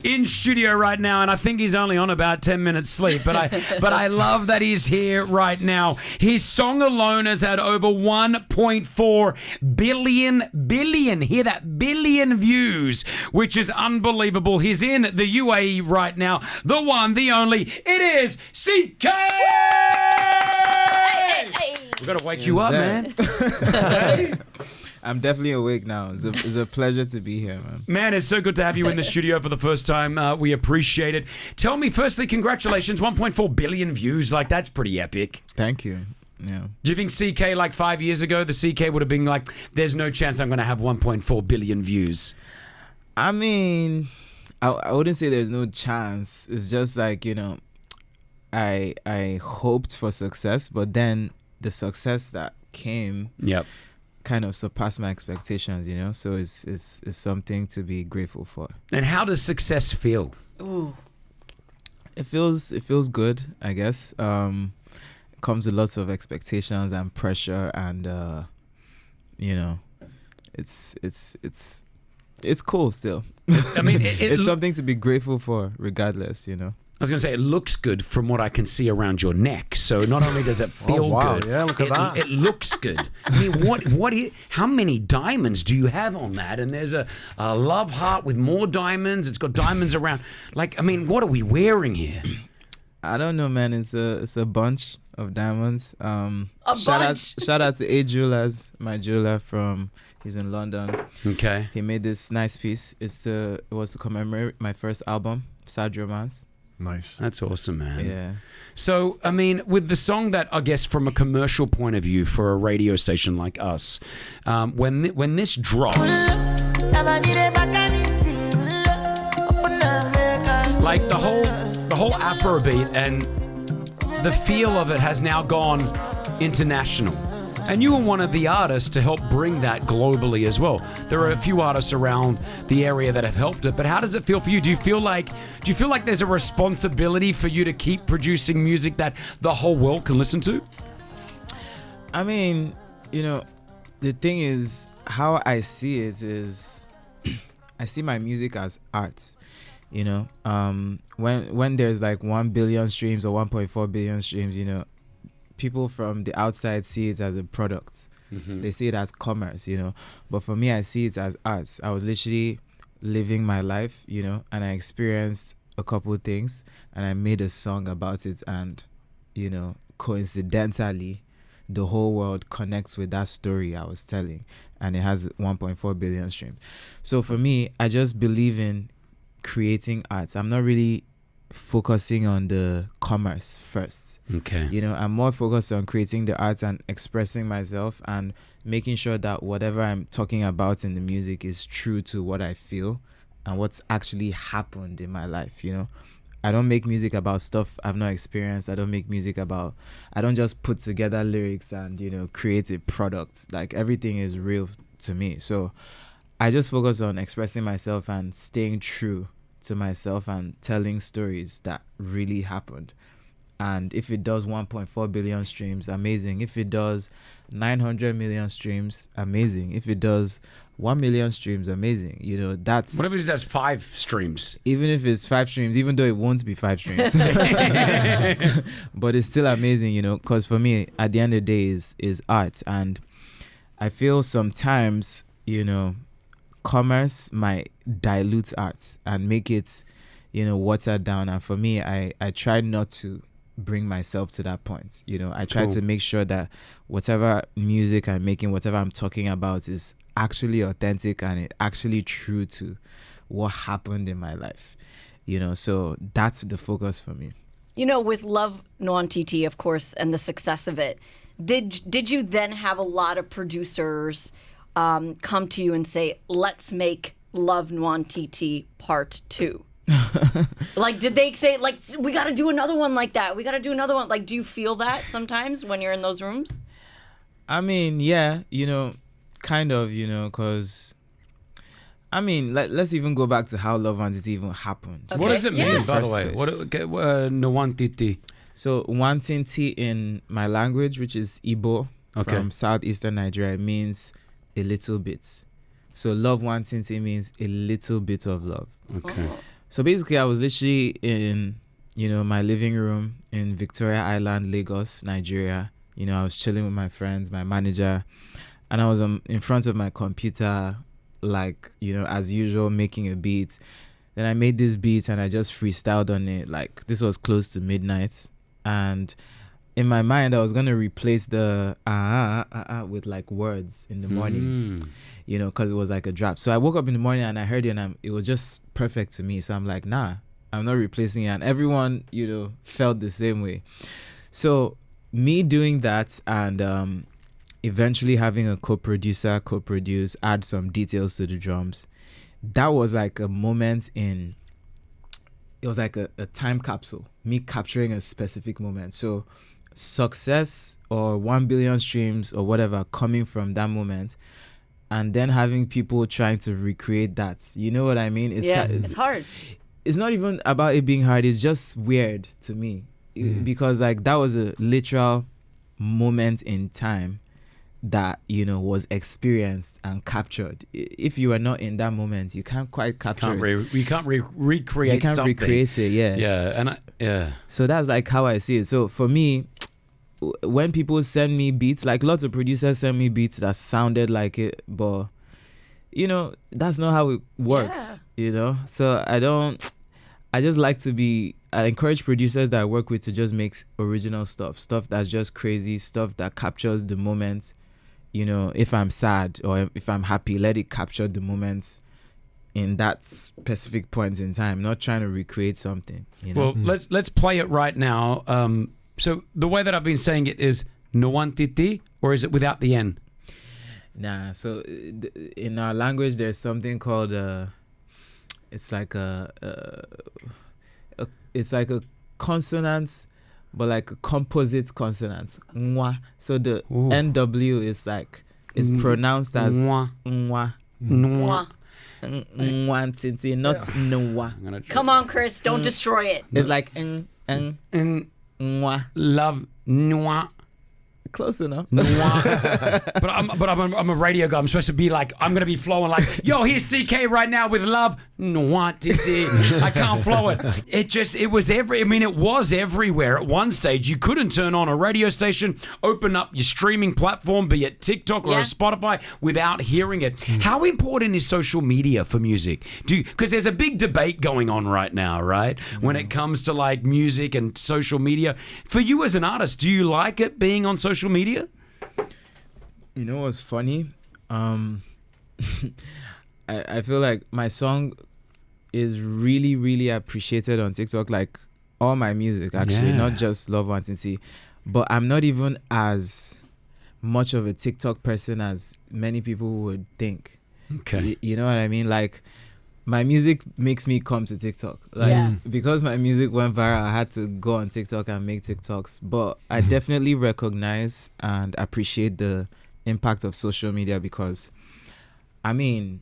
in studio right now, and I think he's only on about 10 minutes sleep, but I love that he's here right now. His song alone has had over 1.4 billion, hear that, billion views, which is unbelievable. He's in the UAE right now. The one, the only, it is Ckay! We've got to wake you up, man. I'm definitely awake now. It's a pleasure to be here, man. Man, it's so good to have you in the studio for the first time. We appreciate it. Tell me, firstly, congratulations, 1.4 billion views. Like, that's pretty epic. Thank you. Yeah. Do you think Ckay, like 5 years ago, the Ckay would have been like, there's no chance I'm going to have 1.4 billion views? I mean, I wouldn't say there's no chance. It's just like, I hoped for success, but then the success that came kind of surpassed my expectations, so it's something to be grateful for. And how does success feel? Ooh. It feels good, I guess. Comes with lots of expectations and pressure, and it's cool still. I mean, it's something to be grateful for regardless, I was going to say, it looks good from what I can see around your neck. So not only does it feel good, yeah, look at that. It looks good. I mean, how many diamonds do you have on that? And there's a love heart with more diamonds. It's got diamonds around. Like, I mean, what are we wearing here? I don't know, man. It's a bunch of diamonds. Shout out to A Jewelers, my jeweler he's in London. Okay. He made this nice piece. It was to commemorate my first album, Sad Romance. Nice. That's awesome, man. Yeah. So, I mean, with the song that, I guess, from a commercial point of view for a radio station like us, when this drops, like the whole Afrobeat and the feel of it has now gone international. And you were one of the artists to help bring that globally as well. There are a few artists around the area that have helped it, but how does it feel for you? Do you feel like there's a responsibility for you to keep producing music that the whole world can listen to? I mean, the thing is, how I see it is, I see my music as art. When there's like 1 billion streams or 1.4 billion streams, people from the outside see it as a product. Mm-hmm. They see it as commerce, But for me, I see it as art. I was literally living my life, and I experienced a couple of things, and I made a song about it, and, coincidentally, the whole world connects with that story I was telling, and it has 1.4 billion streams. So for me, I just believe in creating art. I'm not really focusing on the commerce first. Okay. I'm more focused on creating the art and expressing myself and making sure that whatever I'm talking about in the music is true to what I feel and what's actually happened in my life. I don't make music about stuff I've not experienced. I don't just put together lyrics and, create a product. Like, everything is real to me. So I just focus on expressing myself and staying true to myself and telling stories that really happened. And if it does 1.4 billion streams, amazing. If it does 900 million streams, amazing. If it does 1 million streams, amazing. That's... What if it does 5 streams? Even if it's 5 streams, even though it won't be 5 streams. But it's still amazing, because for me, at the end of the day, is art. And I feel sometimes, commerce might dilute art and make it, watered down. And for me, I try not to bring myself to that point. I try to make sure that whatever music I'm making, whatever I'm talking about is actually authentic and it actually true to what happened in my life. So that's the focus for me. With Love Nwantiti, of course, and the success of it, did you then have a lot of producers come to you and say, let's make Love Nwantiti Part 2? Like, did they say, like, we got to do another one like that? We got to do another one. Like, do you feel that sometimes when you're in those rooms? I mean, yeah, kind of, because, I mean, let's even go back to how Love Nwantiti even happened. Okay. What does it mean, by the way? Nwantiti? So, Nwantiti in my language, which is Igbo, from southeastern Nigeria, means a little bit. So, Love Nwantiti means a little bit of love. Okay. So basically, I was literally in, my living room in Victoria Island, Lagos, Nigeria. I was chilling with my friends, my manager, and I was in front of my computer, like, as usual, making a beat. Then I made this beat and I just freestyled on it. Like, this was close to midnight. And in my mind, I was going to replace the with like words in the morning, because it was like a drop. So I woke up in the morning and I heard it and it was just perfect to me. So I'm like, nah, I'm not replacing it. And everyone, felt the same way. So me doing that and eventually having a co-producer, co-produce, add some details to the drums. That was like a moment it was like a time capsule, me capturing a specific moment. So success or 1 billion streams or whatever coming from that moment, and then having people trying to recreate that. You know what I mean? It's hard. It's not even about it being hard. It's just weird to me because like that was a literal moment in time that was experienced and captured. If you are not in that moment, you can't quite capture it. We can't recreate you can't something. Recreate it. So that's like how I see it. So for me, when people send me beats, like lots of producers send me beats that sounded like it, but that's not how it works. So I just like to I encourage producers that I work with to just make original stuff that's just crazy, stuff that captures the moment. If I'm sad or if I'm happy, let it capture the moments in that specific point in time, not trying to recreate something. Well, let's play it right now. So the way that I've been saying it is Nwantiti, or is it without the N? Nah, so in our language, there's something called it's like it's like a consonant, but like a composite consonant. Mwa. So the NW is like pronounced as Mwa. Mwa. Mwah. Nwantiti, not Nwa. Come on, Chris, don't destroy it. It's like Mwa. Love Nwa. Close enough. but I'm a radio guy. I'm supposed to be like, I'm gonna be flowing like, yo, here's Ckay right now with love. I can't flow it. It was everywhere at one stage. You couldn't turn on a radio station, open up your streaming platform, be it TikTok or a Spotify, without hearing it. How important is social media for music? Because there's a big debate going on right now, right? When it comes to like music and social media. For you as an artist, do you like it being on social media? You know what's funny? I feel like my song is really, really appreciated on TikTok. Like all my music, actually, not just Love Quantity. But I'm not even as much of a TikTok person as many people would think. Okay. You know what I mean? Like my music makes me come to TikTok. Like because my music went viral, I had to go on TikTok and make TikToks. But I definitely recognize and appreciate the impact of social media because, I mean,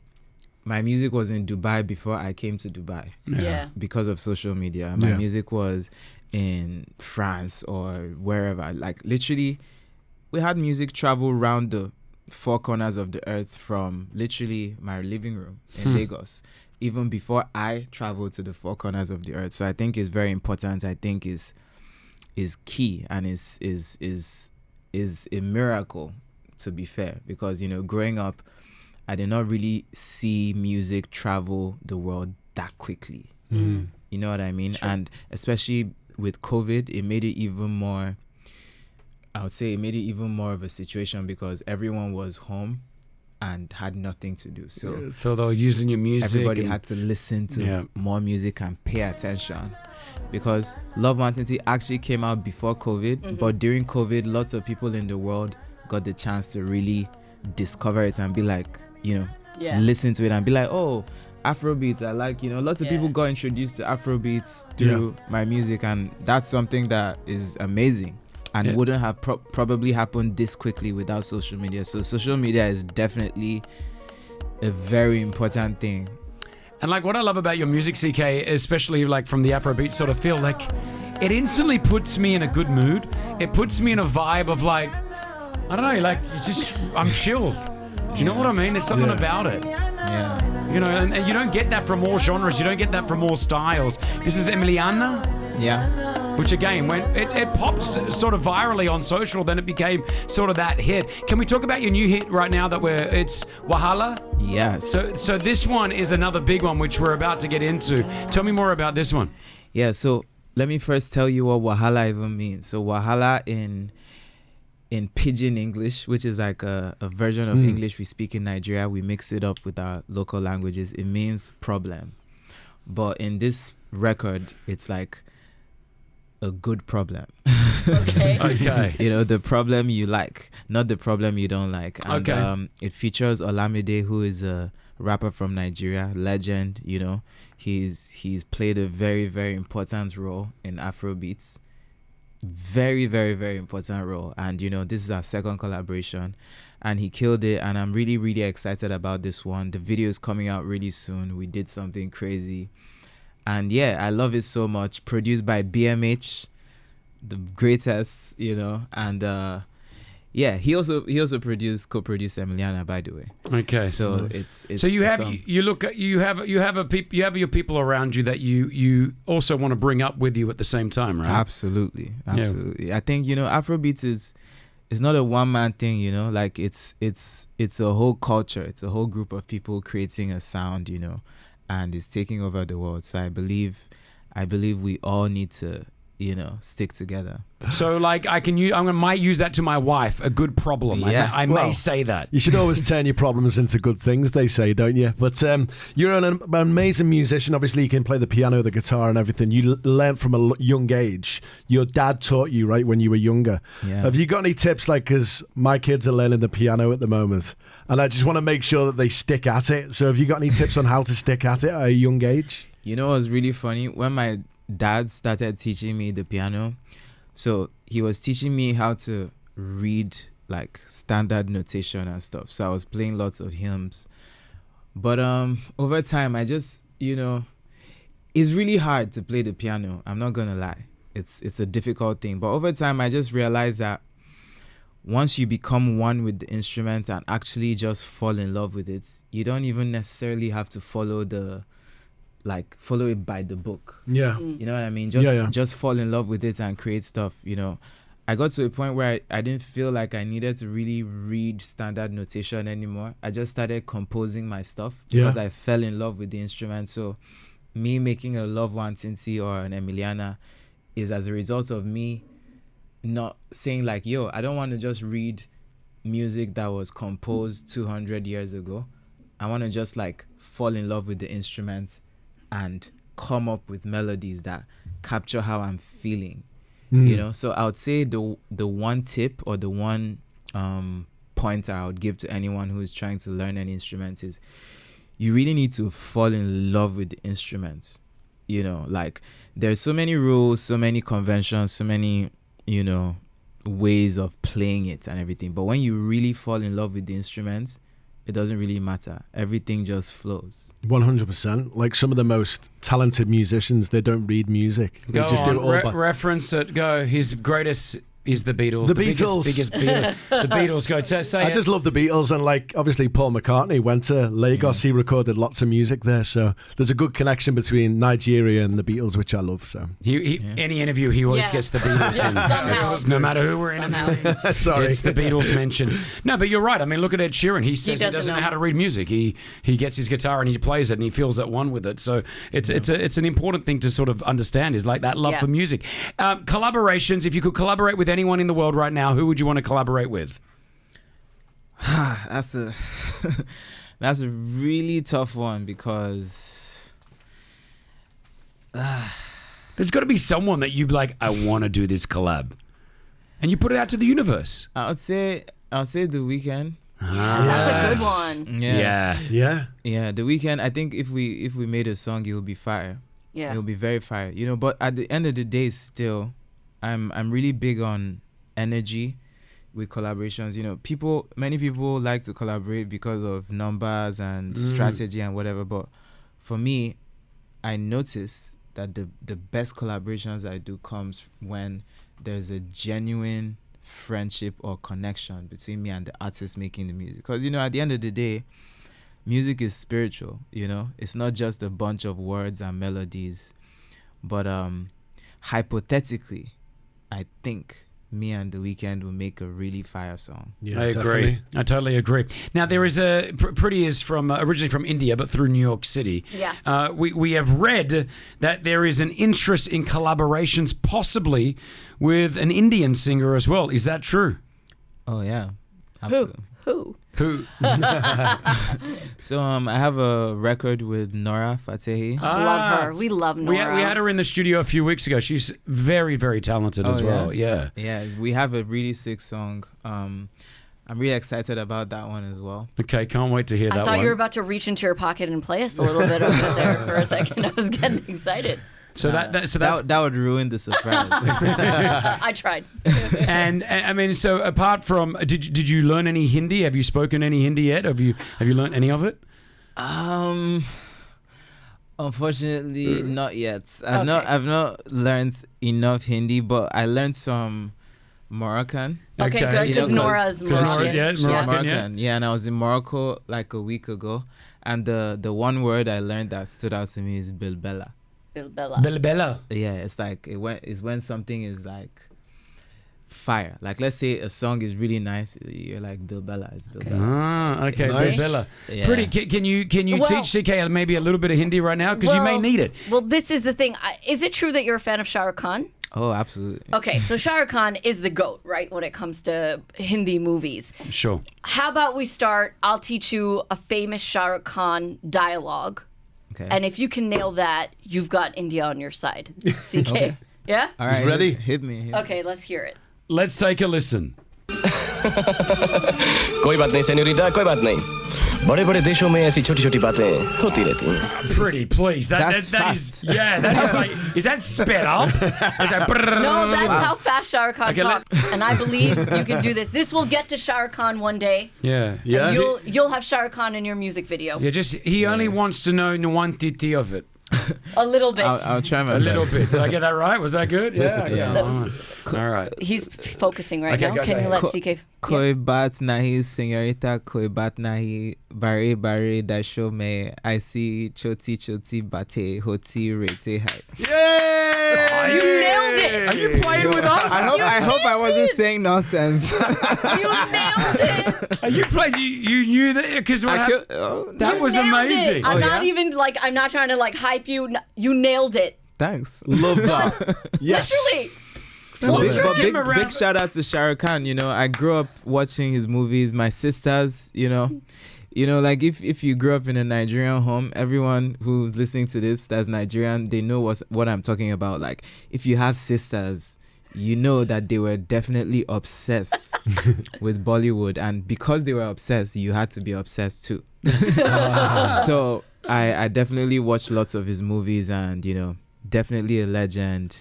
my music was in Dubai before I came to Dubai. Yeah. Because of social media. My music was in France or wherever. Like literally, we had music travel around the four corners of the earth from literally my living room in Lagos, even before I traveled to the four corners of the earth. So I think it's very important. I think is key and is a miracle, to be fair, because growing up, I did not really see music travel the world that quickly. You know what I mean? Sure. And especially with COVID, it made it even more, I would say it made it even more of a situation because everyone was home and had nothing to do. So they were using your music. Everybody had to listen to more music and pay attention. Because Love Quantity actually came out before COVID, but during COVID, lots of people in the world got the chance to really discover it and be like, listen to it and be like, oh, Afrobeats. I like, lots of people got introduced to Afrobeats through my music, and that's something that is amazing and wouldn't have probably happened this quickly without social media. So social media is definitely a very important thing. And like what I love about your music, Ckay, especially like from the Afrobeat sort of feel, like it instantly puts me in a good mood. It puts me in a vibe of like, I don't know, like it's just, I'm chilled. Do you know what I mean? There's something about it. Yeah. You know, and you don't get that from all genres. You don't get that from all styles. This is Emiliana, Yeah. which again, when it popped sort of virally on social, then it became sort of that hit. Can we talk about your new hit right now it's Wahala? Yes. So this one is another big one, which we're about to get into. Tell me more about this one. Yeah, so let me first tell you what Wahala even means. So Wahala in Pidgin English, which is like a version of English we speak in Nigeria, we mix it up with our local languages. It means problem. But in this record, it's like a good problem. Okay. Okay. You know, the problem you like, not the problem you don't like. And Okay. It features Olamide, who is a rapper from Nigeria, legend, you know. He's played a very, very important role in Afrobeats. Very, very, very important role. And, you know, this is our second collaboration. And he killed it. And I'm really, really excited about this one. The video is coming out really soon. We did something crazy. And yeah, I love it so much. Produced by BMH, the greatest, you know. And yeah, he also co-produced Emiliana, by the way. Okay. So it's So you have some- you have your people around you that you also want to bring up with you at the same time, right? Absolutely. I think, you know, Afrobeats is not a one-man thing, you know. Like it's a whole culture. It's a whole group of people creating a sound, you know, and it's taking over the world. So I believe we all need to, you know, stick together. So like I might use that to my wife. A good problem. Yeah. I may Well, say that. You should always turn your problems into good things, they say, don't you? But you're an amazing musician. Obviously, you can play the piano, the guitar, and everything. You learned from a young age. Your dad taught you, right, when you were younger. Yeah. Have you got any tips? Like, because my kids are learning the piano at the moment, and I just want to make sure that they stick at it. So have you got any tips on how to stick at it at a young age? You know what's really funny? When my dad started teaching me the piano, so he was teaching me how to read like standard notation and stuff. So I was playing lots of hymns. But over time I just, you know, it's really hard to play the piano. I'm not gonna lie. It's a difficult thing. But over time I just realized that once you become one with the instrument and actually just fall in love with it, you don't even necessarily have to follow it by the book. Yeah. You know what I mean? Just fall in love with it and create stuff, you know. I got to a point where I didn't feel like I needed to really read standard notation anymore. I just started composing my stuff because I fell in love with the instrument. So me making a Love One Tinty or an Emiliana is as a result of me not saying like, yo, I don't want to just read music that was composed 200 years ago. I want to just like fall in love with the instrument and come up with melodies that capture how I'm feeling, you know. So I would say the one tip or the one pointer I would give to anyone who is trying to learn an instrument is you really need to fall in love with the instruments. You know, like there's so many rules, so many conventions, so many, you know, ways of playing it and everything. But when you really fall in love with the instruments, it doesn't really matter. Everything just flows. 100%. Like some of the most talented musicians, they don't read music. They Go just on, do it all by... reference it. Go. His greatest is the Beatles. The Beatles. Biggest Beatles. The Beatles. Go. Say I it. just love the Beatles, and like obviously Paul McCartney went to Lagos. He recorded lots of music there, so there's a good connection between Nigeria and the Beatles, which I love. So Any interview, he always gets the Beatles in. It's, no matter who we're interviewing, Sorry. it's the Beatles mention. No, but you're right. I mean, look at Ed Sheeran. He says he doesn't know how to read music. He gets his guitar and he plays it and he feels at one with it. So it's an important thing to sort of understand, is like that love for music. Collaborations. If you could collaborate with anyone in the world right now, who would you want to collaborate with? That's a that's a really tough one because There's got to be someone that you'd be like, I want to do this collab, and you put it out to the universe. I'll say The Weeknd. That's a good one. Yeah. Yeah. The Weeknd. I think if we made a song, it would be fire. Yeah. It will be very fire. You know, but at the end of the day, still, I'm really big on energy with collaborations. You know, many people like to collaborate because of numbers and strategy and whatever. But for me, I noticed that the best collaborations I do comes when there's a genuine friendship or connection between me and the artist making the music. Because, you know, at the end of the day, music is spiritual, it's not just a bunch of words and melodies, but hypothetically, I think me and The Weeknd will make a really fire song. Yeah, I agree. definitely. I totally agree. Now there is a Pretty is from originally from India, but through New York City. Yeah. We have read that there is an interest in collaborations, possibly with an Indian singer as well. Is that true? Oh yeah, absolutely. Who? So I have a record with Nora Fatehi. Love her. We love Nora. We had her in the studio a few weeks ago. She's very, very talented as well. Yeah. Yeah, we have a really sick song. I'm really excited about that one as well. Okay, can't wait to hear I that thought one. you were about to reach into your pocket and play us a little bit over there for a second. I was getting excited. So that's that would ruin the surprise. I tried. and I mean, so apart from, did you learn any Hindi? Have you spoken any Hindi yet? Have you learned any of it? Unfortunately, not yet. Okay. I've not learned enough Hindi, but I learned some Moroccan. Okay, Okay. good, You know, because Nora's 'cause Moroccan. Nora's, yeah, She's Moroccan, yeah, and I was in Morocco like a week ago, and the one word I learned that stood out to me is bilbella. Bella. Bella. Yeah, it's like it's when something is like fire. Like let's say a song is really nice, you're like bilbella, it's bilbella. Ah, okay, Nice. Bella. Yeah. Pretty. Can you Well- teach Ckay maybe a little bit of Hindi right now, because you may need it. Well, this is the thing. Is it true that you're a fan of Shah Rukh Khan? Oh, absolutely. Okay, so Shah Rukh Khan is the GOAT, right, when it comes to Hindi movies. Sure. How about we start? I'll teach you a famous Shah Rukh Khan dialogue. Okay. And if you can nail that, you've got India on your side. CK? Okay. Yeah? All right, ready? Hit me. Okay, let's hear it. Let's take a listen. कोई बात नहीं senorita कोई बात नहीं बड़े बड़े देशों में ऐसी छोटी छोटी बातें होती रहती हैं Pretty, please. That is fast. yeah. That is like. Is that sped up? Is that No, that's how fast Shah Rukh Khan Okay, talks. And I believe you can do this. This will get to Shah Rukh Khan one day. Yeah. Yeah. You'll have Shah Rukh Khan in your music video. Yeah. Just he only wants to know Nwantiti of it. A little bit. I'll try my A little best. bit. Did I get that right? Was that good? Yeah. Yeah. That was- All right. He's focusing right Okay, now. go Can you ahead. let CK? Koi baat nahi, señorita, koi baat nahi. Bare bare dasho mein aisi choti choti bate hoti rete hai. Yay! You nailed it. Are you playing with us? I hope I wasn't saying nonsense. You nailed it. Are you playing? You knew that because what happened? That You was nailed amazing. It. I'm Oh, not yeah? even like, I'm not trying to like hype you. You nailed it. Thanks. Love that. Yes. Literally. Well, Big, sure, but give big, him a round. big shout out to Shah Rukh Khan. I grew up watching his movies. My sisters, like if you grew up in a Nigerian home, everyone who's listening to this that's Nigerian, they know what I'm talking about. Like if you have sisters, you know that they were definitely obsessed with Bollywood, and because they were obsessed, you had to be obsessed too. So I definitely watched lots of his movies, and definitely a legend.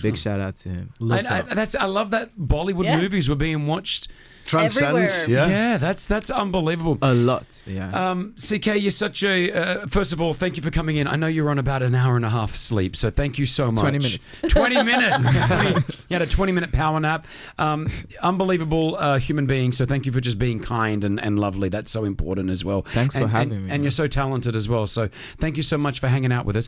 Big shout out to him. Love that. I love that Bollywood Yeah. movies were being watched. Transcends. Everywhere. Yeah. Yeah, that's unbelievable. A lot, yeah. CK, you're such a. First of all, thank you for coming in. I know you're on about an hour and a half sleep, so thank you so much. 20 minutes. 20 minutes. You had a 20-minute power nap. Unbelievable human being. So thank you for just being kind and lovely. That's so important as well. Thanks for having me, And man. you're so talented as well. So thank you so much for hanging out with us.